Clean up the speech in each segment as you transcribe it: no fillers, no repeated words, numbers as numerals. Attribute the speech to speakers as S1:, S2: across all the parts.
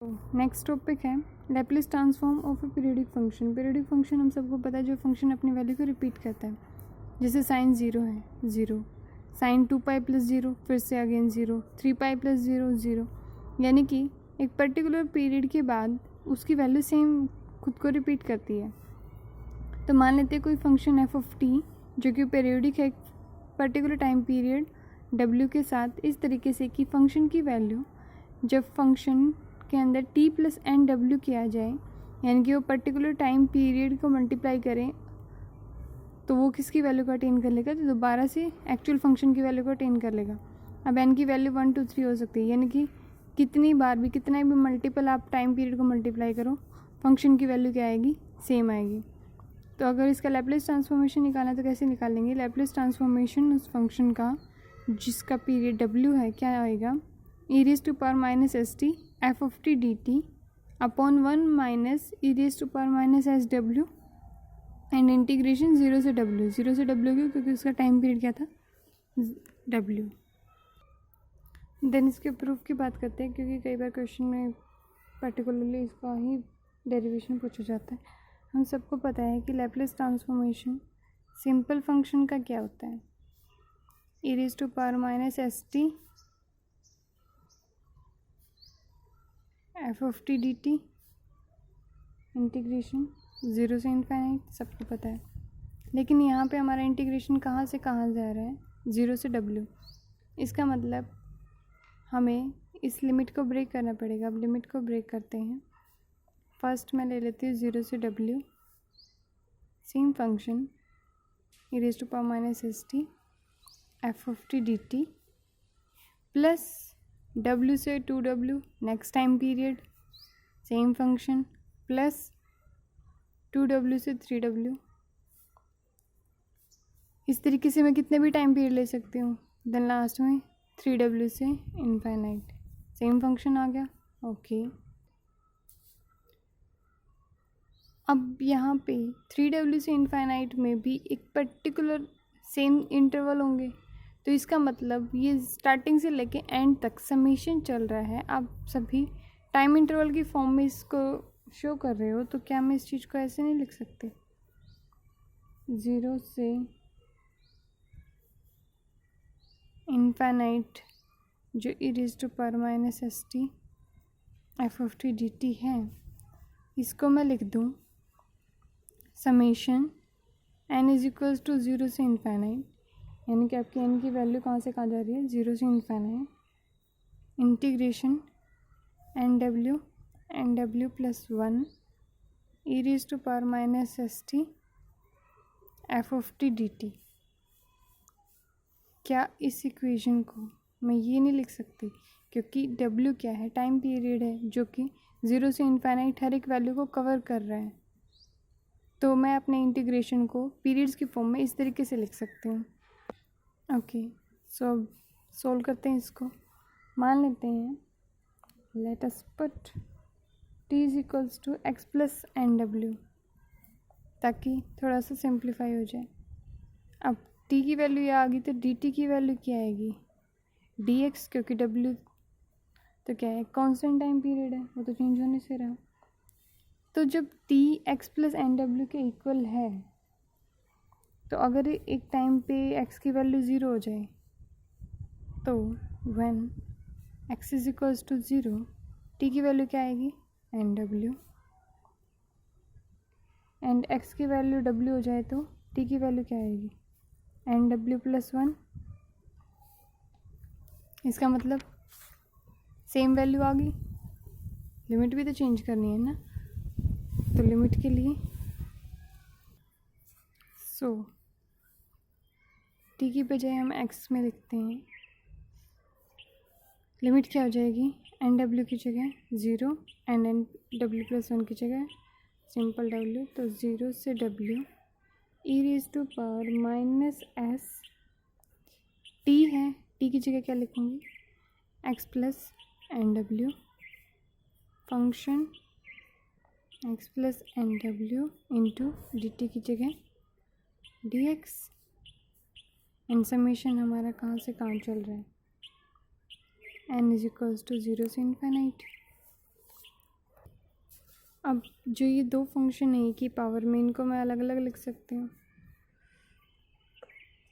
S1: Next topic है Laplace transform of A periodic function. Periodic function हम सबको पता है, जो फंक्शन अपनी वैल्यू को रिपीट करता है। जैसे साइन 0 है, 0, साइन 2π + 0, फिर से अगेन 0, 3π + 0, 0, यानी कि एक पर्टिकुलर पीरियड के बाद उसकी वैल्यू सेम खुद को रिपीट करती है। तो मान लेते हैं कोई फंक्शन f(t) जो कि पीरियडिक है एक पर्टिकुलर टाइम पीरियड w के साथ, इस तरीके से कि फंक्शन की वैल्यू जब फंक्शन के अंदर t + nw किया जाए, यानी कि वो पर्टिकुलर टाइम पीरियड को मल्टीप्लाई करें, तो वो किसकी वैल्यू को अटेन कर लेगा, तो दोबारा से एक्चुअल फंक्शन की वैल्यू को अटेन कर लेगा। अब n की वैल्यू 1 2 3 हो सकती है, यानी कि कितनी बार भी कितना भी मल्टीपल आप टाइम पीरियड को मल्टीप्लाई करो, फंक्शन की वैल्यू क्या आएगी, सेम आएगी। तो अगर इसका लैप्लेस ट्रांसफॉर्मेशन निकालना है तो कैसे निकालेंगे? लैप्लेस ट्रांसफॉर्मेशन उस फंक्शन का जिसका पीरियड w है क्या आएगा, e⁻⁻st f(t) dt upon 1 - e⁻⁻sw and integration 0 से w। 0 से w क्यों? क्योंकि उसका टाइम पीरियड क्या था, w। देन इसके प्रूफ की बात करते हैं, क्योंकि कई बार क्वेश्चन में पर्टिकुलरली इसका ही डेरिवेशन पूछा जाता है। हम सबको पता है कि लैप्लेस ट्रांसफॉर्मेशन सिंपल फंक्शन का क्या होता है, e⁻⁻st f(t) dt इंटीग्रेशन 0 से इनफाइनाइट, सबको पता है। लेकिन यहाँ पे हमारा इंटीग्रेशन कहाँ से कहाँ जा रहा है, 0 से w। इसका मतलब हमें इस लिमिट को ब्रेक करना पड़ेगा। अब लिमिट को ब्रेक करते हैं। फर्स्ट मैं ले लेती हूँ 0 से w, same function e⁻⁻st f(t) dt plus w से 2w next time period, same function, plus 2w से 3w। इस तरीके से मैं कितने भी टाइम पीरियड ले सकती हूँ। देन लास्ट में 3w से इनफाइनाइट, सेम फंक्शन आ गया। ओके, अब यहाँ पे 3w से इनफाइनाइट में भी एक पर्टिकुलर सेम इंटरवल होंगे, तो इसका मतलब ये स्टार्टिंग से लेके एंड तक समेशन चल रहा है। आप सभी टाइम इंटरवल की फॉर्म में इसको शो कर रहे हो, तो क्या मैं इस चीज़ को ऐसे नहीं लिख सकते, 0 से इनफाइनाइट जो e⁻⁻st f(t) dt है, इसको मैं लिख दूँ समेशन n = 0 से इनफाइनाइट, यानी कि आपकी n की वैल्यू कहाँ से कहाँ जा रही है, 0 से infinite, integration nw plus 1 e⁻⁻st f(t) dt। क्या इस इक्वेशन को मैं ये नहीं लिख सकती, क्योंकि w क्या है, टाइम पीरियड है जो कि 0 से इनफाइनाइट हर एक वैल्यू को कवर कर रहा है। तो मैं अपने इंटीग्रेशन को पीरियड्स की फॉर्म में इस तरीके से लिख सकती हूँ। ओके, सो अब सोल्व करते हैं इसको। मान लेते हैं let us put t = x + nw, ताकि थोड़ा सा सिंप्लीफाई हो जाए। अब t की वैल्यू ये आ गई, तो dt की वैल्यू क्या आएगी, dx, क्योंकि w तो क्या है, कांस्टेंट टाइम पीरियड है, वो तो चेंज होने से रहा। तो जब t x + nw के इक्वल है, तो अगर एक टाइम पे x की वैल्यू 0 हो जाए, तो when x = 0 t की वैल्यू क्या आएगी, nw, एंड x की वैल्यू w हो जाए तो t की वैल्यू क्या आएगी, nw प्लस 1। इसका मतलब सेम वैल्यू आ गई, लिमिट भी तो चेंज करनी है ना। तो लिमिट के लिए t की बजाय हम x में लिखते हैं, लिमिट क्या हो जाएगी, nw की जगह 0 एंड nw प्लस 1 की जगह सिंपल w, तो 0 से w e⁻⁻s t है, t की जगह क्या लिखूँगी, x + nw function x + nw into dt की जगह dx, एंड समेशन हमारा कहाँ से कहाँ चल रहा है, n = 0 से इनफाइनाइट। अब जो ये दो फंक्शन है की पावर में, इनको मैं अलग अलग लिख सकती हूँ,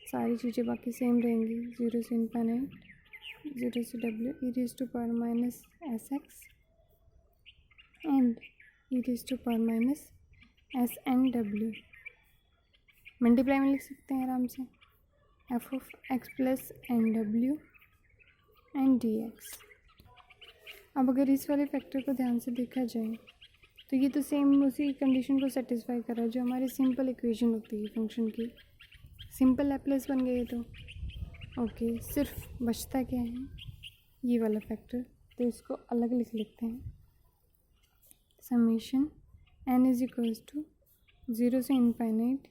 S1: सारी चीज़ें बाकी सेम रहेंगी। 0 से इनफाइनाइट, 0 से w e raised to power minus sx and e raised to power minus sn/w। Multiply में लिख सकते हैं आराम से, f of x plus nw and dx। अब अगर इस वाले फैक्टर को ध्यान से देखा जाए तो ये तो सेम उसी कंडीशन को सेटिस्फाई कर रहा है जो हमारी सिंपल इक्वेशन होती है फंक्शन की। सिंपल लैप्लेस बन गए तो ओके, सिर्फ बचता क्या है, ये वाला फैक्टर, तो इसको अलग लिख लेते हैं। Summation n is equals to 0 से infinite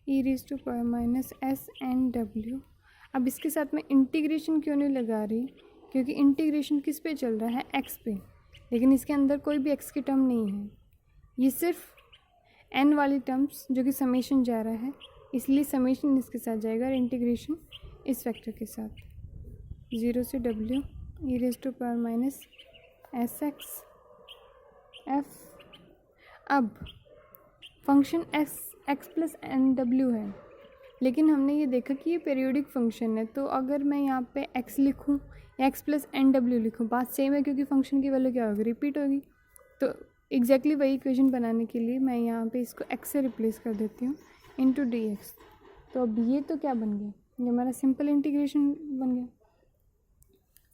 S1: e raise to power minus sn/w। अब इसके साथ में इंटीग्रेशन क्यों नहीं लगा रही, क्योंकि इंटीग्रेशन किस पे चल रहा है, x पे, लेकिन इसके अंदर कोई भी x की टर्म नहीं है, ये सिर्फ n वाली टर्म्स जो कि समेशन जा रहा है, इसलिए समेशन इसके साथ जाएगा और इंटीग्रेशन इस फैक्टर के साथ। 0 से w e raise to power minus sx f। अब फंक्शन x प्लस nw है, लेकिन हमने ये देखा कि ये पीरियोडिक फंक्शन है, तो अगर मैं यहाँ पे x लिखूँ या x प्लस nw लिखूँ, बात सेम है क्योंकि फंक्शन की वैल्यू क्या होगी, रिपीट होगी। तो एग्जैक्टली वही इक्वेशन बनाने के लिए मैं यहाँ पे इसको x से रिप्लेस कर देती हूँ इंटू dx। तो अब ये तो क्या बन गया, ये हमारा सिंपल इंटीग्रेशन बन गया।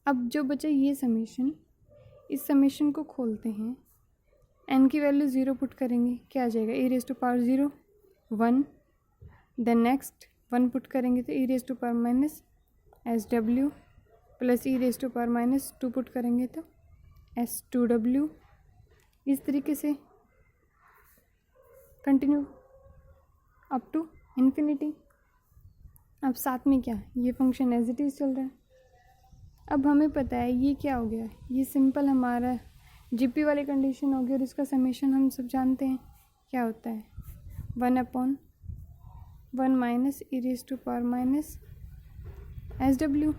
S1: अब जो बचा ये समेशन, इस समेशन को खोलते हैं, n की वैल्यू 0 पुट करेंगे, क्या आ जाएगा, e raise to power 0 1, then next 1 put करेंगे तो e raise to power minus sw plus e raise to power minus 2 put करेंगे तो s2w। इस तरीके से कंटिन्यू अप टू इन्फिनिटी। अब साथ में क्या, ये फंक्शन एज इट इज़ चल रहा है। अब हमें पता है ये क्या हो गया, ये सिंपल हमारा जीपी वाली कंडीशन होगी और इसका समेशन हम सब जानते हैं क्या होता है, 1/1 minus e raise to power minus SW।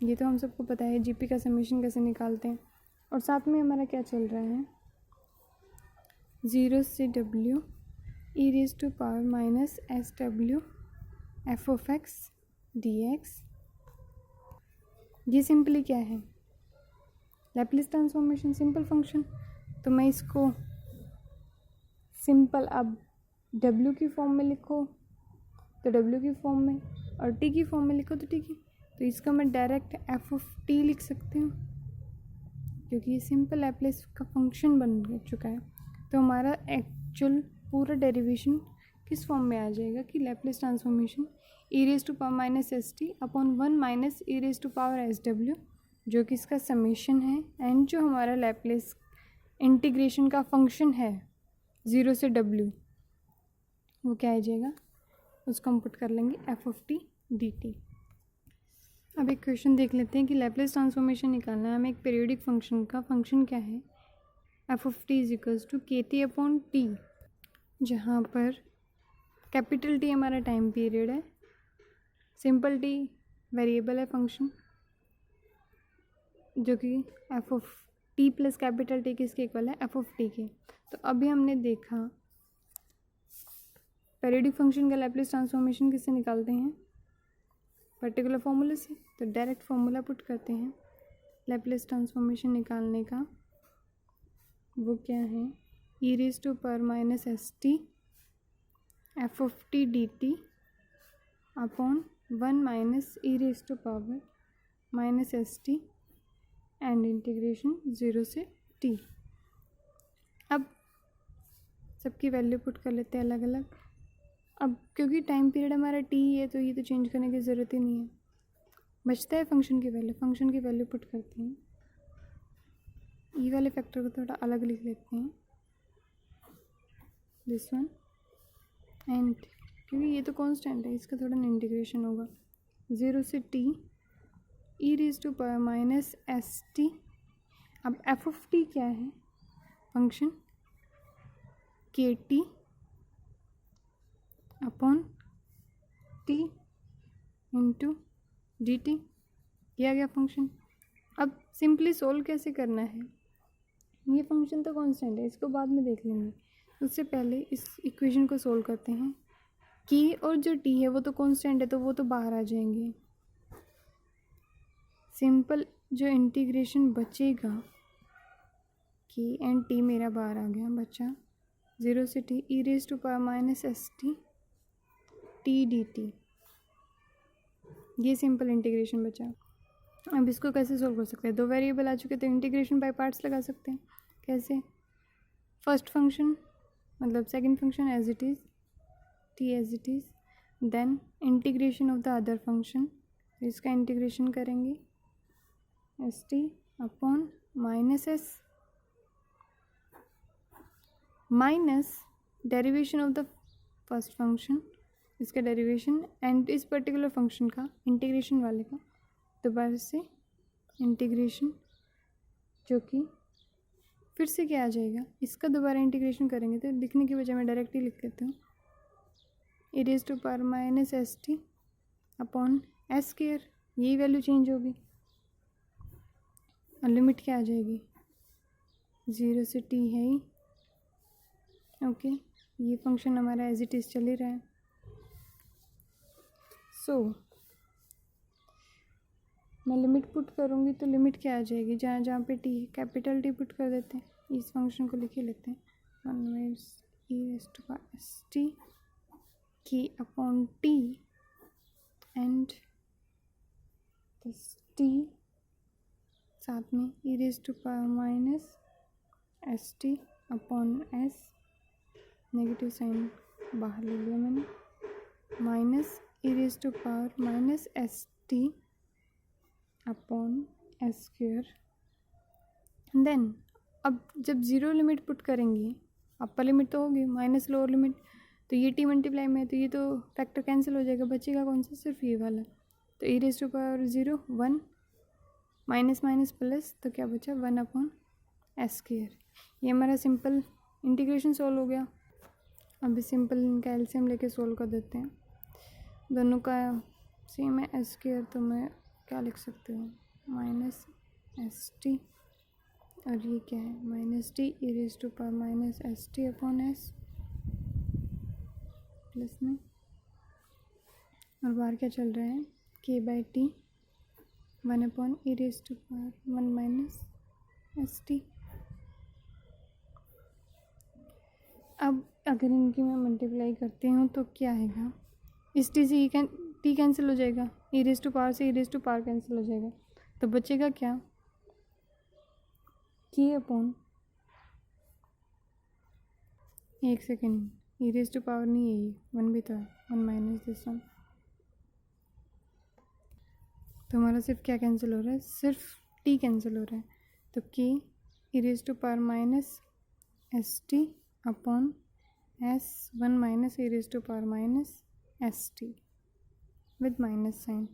S1: ये तो हम सबको पता है जीपी का समेशन कैसे निकालते हैं। और साथ में हमारा क्या चल रहा है, 0 से w e raise to power minus SW f of x dx। ये सिंपली क्या है, लैप्लेस ट्रांसफॉर्मेशन, सिंपल फंक्शन। तो मैं इसको सिंपल अब w की फॉर्म में लिखो तो w की फॉर्म में, और t की फॉर्म में लिखो तो t की, तो इसका मैं डायरेक्ट f ऑफ t लिख सकती हूँ क्योंकि ये सिंपल लैप्लेस का फंक्शन बन चुका है। तो हमारा एक्चुअल पूरा डेरिवेशन किस फॉर्म में आ जाएगा कि Laplace transformation e raise to power minus ST upon 1 minus e raise to power SW, जो कि इसका समेशन है, एंड जो हमारा लैप्लेस इंटीग्रेशन का फंक्शन है 0 से w, वो क्या आ जाएगा, उसको हम पुट कर लेंगे f ऑफ t dt। अब एक क्वेश्चन देख लेते हैं कि लैप्लेस ट्रांसफॉर्मेशन निकालना है हमें एक पीरियोडिक फंक्शन का। फंक्शन क्या है, f of t is equals to kt upon t, जहाँ पर कैपिटल T हमारा टाइम पीरियड है, सिंपल t वेरिएबल है फंक्शन, जो कि f of t plus capital T किसके इक्वल है, f ऑफ t के। तो अभी हमने देखा पीरियोडिक फंक्शन का लैप्लेस ट्रांसफॉर्मेशन किससे निकालते हैं, पर्टिकुलर फॉर्मूले से। तो डायरेक्ट फॉर्मूला पुट करते हैं लैप्लेस ट्रांसफॉर्मेशन निकालने का, वो क्या है, e raise to power minus ST f of t dt upon 1 minus e raise to power minus ST and integration 0 से t। अब सबकी वैल्यू पुट कर लेते हैं अलग अलग। अब क्योंकि टाइम पीरियड हमारा t है तो ये तो चेंज करने की ज़रूरत ही नहीं है, बचता है फंक्शन की वैल्यू, फंक्शन की वैल्यू पुट करते हैं। ई वाले फैक्टर को थोड़ा अलग लिख लेते हैं, दिस वन, एंड क्योंकि ये तो कांस्टेंट है इसका थोड़ा इंटीग्रेशन होगा 0 से t e raise to power minus ST। अब f ऑफ t क्या है, function kt upon t into dt, किया गया फंक्शन। अब सिंपली सोल्व कैसे करना है, ये फंक्शन तो कांस्टेंट है, इसको बाद में देख लेंगे। उससे पहले इस इक्वेशन को सोल्व करते हैं। की और जो टी है वो तो कांस्टेंट है, तो वो तो बाहर आ जाएंगे। सिंपल जो इंटीग्रेशन बचेगा, की एंड टी मेरा बाहर आ गया, बचा 0 से t e raise to power minus S t t d t. ये सिंपल इंटीग्रेशन बचा। अब इसको कैसे सोल्व कर सकते हैं? दो वेरिएबल आ चुके तो इंटीग्रेशन बाय पार्ट्स लगा सकते हैं। कैसे? फर्स्ट फंक्शन मतलब second function as it is, t as it is, then integration of the other function, इसका इंटीग्रेशन करेंगे s T upon minus s minus derivation of the first function, इसका derivation, and इस particular function का integration वाले का दोबारा से integration, जो कि फिर से क्या आ जाएगा, इसका दोबारा इंटीग्रेशन करेंगे तो लिखने की बजाय मैं डायरेक्ट ही लिख लेती हूँ, e raise to power minus S T upon S square. यही वैल्यू चेंज होगी और लिमिट क्या आ जाएगी, 0 से t है ही। ओके, ये फंक्शन हमारा एज इट इज़ चल ही रहा है। सो मैं लिमिट पुट करूँगी तो लिमिट क्या आ जाएगी, जहाँ जहाँ पे टी कैपिटल टी पुट कर देते हैं, इस फंक्शन को लिख ही लेते हैं, 1 e raise to power S T की upon T and this T साथ में e raise to power minus S T upon S, negative sign बाहर ले लिया मैंने, minus e raise to power minus S T upon S square. Then अब जब zero limit put करेंगे, upper limit तो होगी माइनस लोअर लिमिट, तो ये टी मल्टीप्लाई में है तो ये तो फैक्टर कैंसिल हो जाएगा, बचेगा कौन सा, सिर्फ ये वाला। तो e raise to power 0 1 minus minus plus, तो क्या बचा 1 अपॉन एस स्क्वायर। ये हमारा सिंपल इंटीग्रेशन सोल्व हो गया। अभी सिंपल इनका एलसीएम लेके सोल्व कर देते हैं। दोनों का सेम है एस स्क्वायर, तो मैं क्या लिख सकती हूँ, माइनस एस टी, और ये क्या है minus t e raise to power minus S T upon s plus में, और बाहर क्या चल रहा है, k by t 1 upon e raise to power 1 minus S t. अब अगर इनकी मैं मल्टीप्लाई करती हूँ तो क्या आएगा, इस टी से टी कैंसिल हो जाएगा, ई रेज टू पावर से e raise to power cancel हो जाएगा, तो बचेगा क्या, के अपॉन, एक second, e raise to power नहीं है ये, 1 भी तो है, 1 माइनस दिस वन, तो हमारा सिर्फ क्या कैंसिल हो रहा है, सिर्फ टी कैंसिल हो रहा है, तो के E raise to power minus S T upon S 1 minus E raise to power minus S T with minus sign.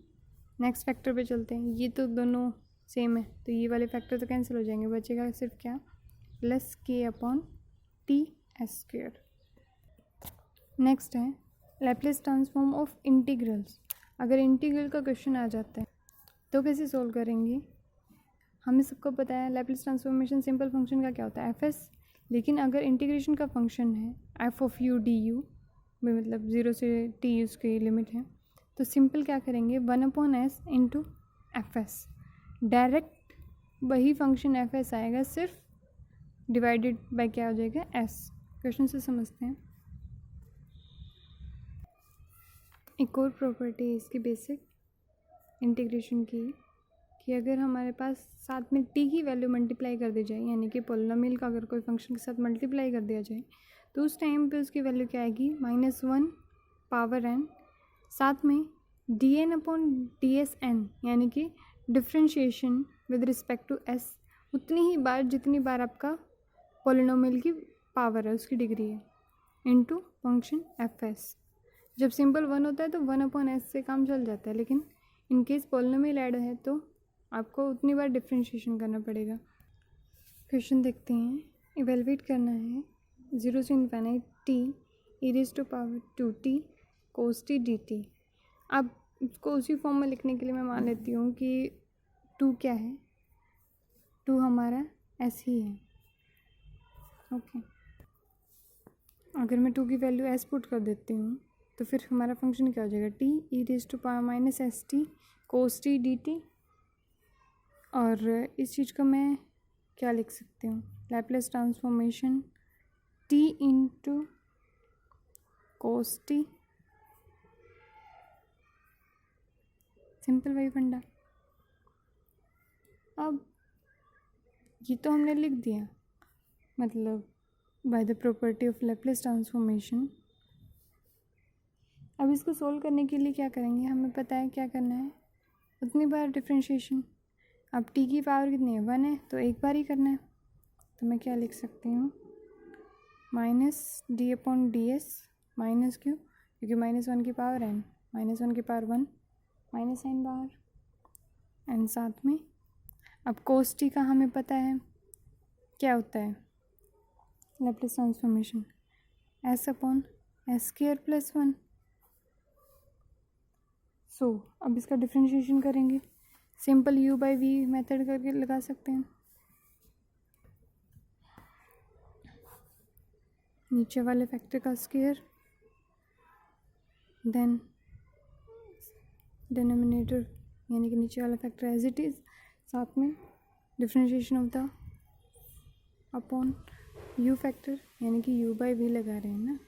S1: Next factor पे चलते हैं, ये तो दोनों सेम है तो ये वाले फैक्टर तो कैंसिल हो जाएंगे, बचेगा सिर्फ क्या, प्लस के upon T S square. Next है लैप्लेस ट्रांसफॉर्म ऑफ इंटीग्रल्स। अगर इंटीग्रल का क्वेश्चन आ जाता है तो कैसे सोल्व करेंगे, हमें सबको पता है लैप्लेस ट्रांसफॉर्मेशन सिंपल फंक्शन का क्या होता है, एफ एस, लेकिन अगर इंटीग्रेशन का फंक्शन है F of U D you में, मतलब 0 से टी उसकी लिमिट है, तो सिंपल क्या करेंगे 1 upon S into F S, direct वही फंक्शन एफ एस आएगा, सिर्फ डिवाइडेड बाय क्या हो जाएगा एस। क्वेश्चन से समझते हैं। एक और प्रॉपर्टी है इसकी बेसिक इंटीग्रेशन की, कि अगर हमारे पास साथ में टी की वैल्यू मल्टीप्लाई कर दी जाए, यानी कि पोलिनोमियल का अगर कोई फंक्शन के साथ मल्टीप्लाई कर दिया जाए, तो उस टाइम पे उसकी वैल्यू क्या आएगी, -1 पावर n, साथ में d n upon d s n, यानी कि differentiation with respect to s उतनी ही बार जितनी बार आपका पोलिनोमियल की पावर है, उसकी डिग्री है, इनटू फंक्शन एफ एस। जब सिंपल 1 होता है तो 1 अपॉन एस से काम चल जाता है, लेकिन इन केस पोलिनोमियल ऐड है तो आपको उतनी बार डिफ्रेंशिएशन करना पड़ेगा। क्वेश्चन देखते हैं। इवेलुएट करना है 0 से infinity t e raise to power 2t cos t d t. अब इसको उसी फॉर्म में लिखने के लिए मैं मान लेती हूँ कि 2 क्या है, 2 हमारा एस ही है, ओके, अगर मैं 2 की वैल्यू s पुट कर देती हूँ तो फिर हमारा फंक्शन क्या हो जाएगा, t e⁻⁻st cos t dt। और इस चीज़ को मैं क्या लिख सकती हूँ, Laplace transformation t into cos t। Simple वही फंडा। अब ये तो हमने लिख दिया, मतलब by the property of Laplace transformation. अब इसको सोल्व करने के लिए क्या करेंगे, हमें पता है क्या करना है, उतनी बार डिफ्रेंशिएशन। अब t की पावर कितनी है, 1 है, तो एक बार ही करना है। तो मैं क्या लिख सकती हूँ, -d/ds, माइनस क्यों, क्योंकि -1 की पावर n, -1 की पावर 1, माइनस साइन बाहर एंड साथ में। अब cos t का हमें पता है क्या होता है, लैप्लेस ट्रांसफॉर्मेशन s/s² + 1। सो अब इसका डिफ्रेंशिएशन करेंगे, सिंपल u/v मेथड करके लगा सकते हैं। नीचे वाले फैक्टर का स्क्वायर, देन डिनोमिनेटर यानी कि नीचे वाला फैक्टर एज इट इज़, साथ में differentiation of the upon u factor यानी कि u/v लगा रहे हैं ना,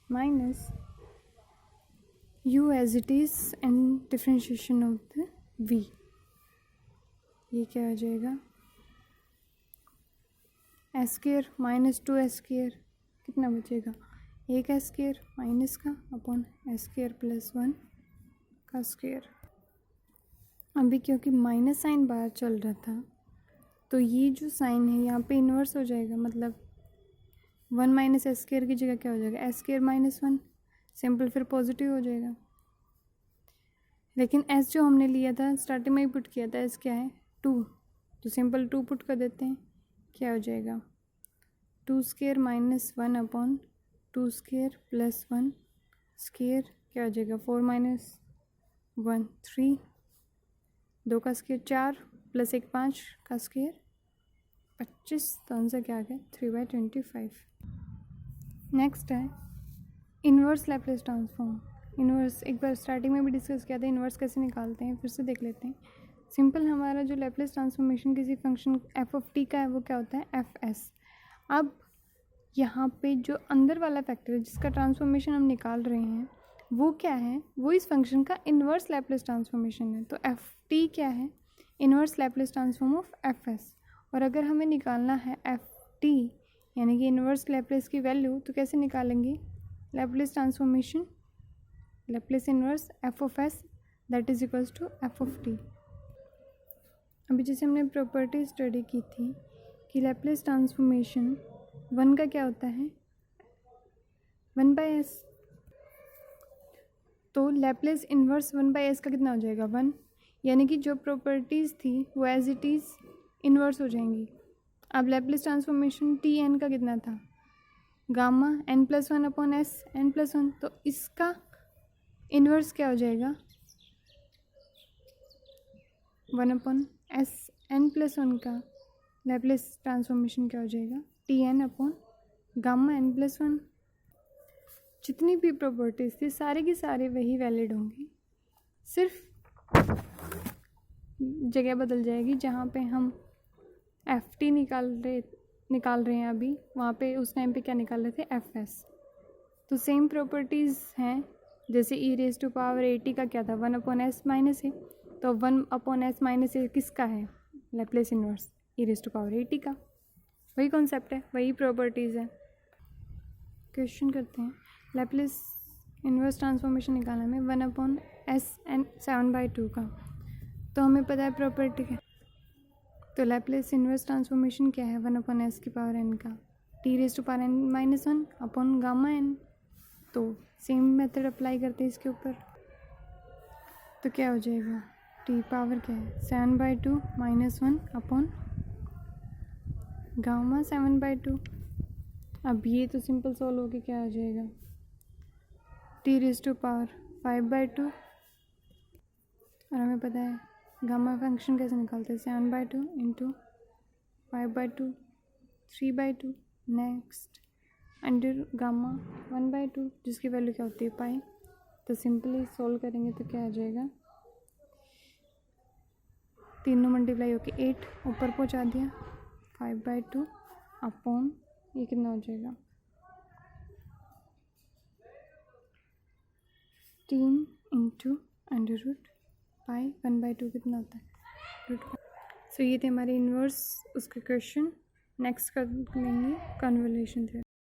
S1: minus u as it is and differentiation of the v। ये क्या आ जाएगा, s² - 2s², कितना बचेगा, एक s² माइनस का अपॉन s² + 1 का स्क्वायर। अभी क्योंकि माइनस साइन बाहर चल रहा था तो ये जो साइन है यहाँ पे इन्वर्स हो जाएगा, मतलब 1 - s² की जगह क्या हो जाएगा, s² - 1, सिंपल फिर पॉजिटिव हो जाएगा। लेकिन s जो हमने लिया था स्टार्टिंग में ही पुट किया था, s क्या है 2, तो सिंपल 2 पुट कर देते हैं, क्या हो जाएगा 2² - 1 अपॉन 2² + 1 स्क्वायर, क्या हो जाएगा 4 - 1 3, 2 का स्क्वायर 4 + 1 5 का स्क्वायर 25, तो आंसर क्या आ गया 3/25। नेक्स्ट है इन्वर्स लैप्लेस ट्रांसफॉर्म। इन्वर्स एक बार स्टार्टिंग में भी डिस्कस किया था, इन्वर्स कैसे निकालते हैं, फिर से देख लेते हैं। सिंपल हमारा जो लैप्लेस ट्रांसफॉर्मेशन किसी फंक्शन f(t) का है वो क्या होता है fs। अब यहाँ पे जो अंदर वाला फैक्टर है जिसका ट्रांसफॉर्मेशन हम निकाल रहे हैं वो क्या है, वो इस फंक्शन का इन्वर्स लैप्लेस ट्रांसफॉर्मेशन है। तो ft क्या है, inverse Laplace transform of fs। और अगर हमें निकालना है ft यानी कि इन्वर्स लैप्लेस की वैल्यू, तो कैसे निकालेंगे, Laplace transformation Laplace inverse f(s) that is equals to f(t)। अभी जैसे हमने प्रॉपर्टी स्टडी की थी कि लैप्लेस ट्रांसफॉर्मेशन 1 का क्या होता है 1/s, तो लैप्लेस इन्वर्स 1/s का कितना हो जाएगा 1, यानी कि जो प्रॉपर्टीज़ थी वो एज इट इज़ इन्वर्स हो जाएंगी। अब लैप्लेस ट्रांसफॉर्मेशन tn का कितना था gamma n+1 upon s n+1, तो इसका इन्वर्स क्या हो जाएगा 1/s n+1 का लैप्लेस ट्रांसफॉर्मेशन क्या हो जाएगा tn अपॉन गामा n+1। जितनी भी प्रॉपर्टीज़ थी सारे की सारे वही वैलिड होंगी, सिर्फ जगह बदल जाएगी। जहाँ पे हम ft निकाल रहे हैं अभी, वहाँ पे उस टाइम पे क्या निकाल रहे थे fs। तो सेम प्रॉपर्टीज़ हैं, जैसे e⁻at का क्या था 1/s माइनस है, तो 1/s माइनस है किसका है लैप्लेस इन्वर्स e⁻at का। वही कॉन्सेप्ट है, वही प्रॉपर्टीज़ है। क्वेश्चन करते हैं, लैप्लेस इन्वर्स ट्रांसफॉर्मेशन निकालना में 1/s एंड 7/2 का, तो हमें पता है प्रॉपर्टी क्या, तो लैप्लेस इन्वर्स ट्रांसफॉर्मेशन क्या है 1/s की पावर n का t⁻n - 1 अपॉन गामा n। तो सेम मेथड अप्लाई करते हैं इसके ऊपर, तो क्या हो जाएगा t पावर क्या है 7/2 - 1 अपॉन गामा 7/2। अब ये तो सिंपल सॉल्व होके क्या आ जाएगा t⁻5/2, और हमें पता है गामा फंक्शन कैसे निकालते हैं 7/2 इंटू 5/2 3/2, नेक्स्ट अंडर गामा 1/2 जिसकी वैल्यू क्या होती है पाई। तो सिंपली सोल्व करेंगे तो क्या आ जाएगा, 3 मल्टीप्लाई होके 8 ऊपर पहुंचा दिया, 5/2 अपॉन ये कितना हो जाएगा 3 इंटू अंडर रूट पाई 1/2 कितना होता है रूट। सो ये थे हमारे इन्वर्स उसके क्वेश्चन। नेक्स्ट कर लेंगे कन्वोल्यूशन थ्योरम।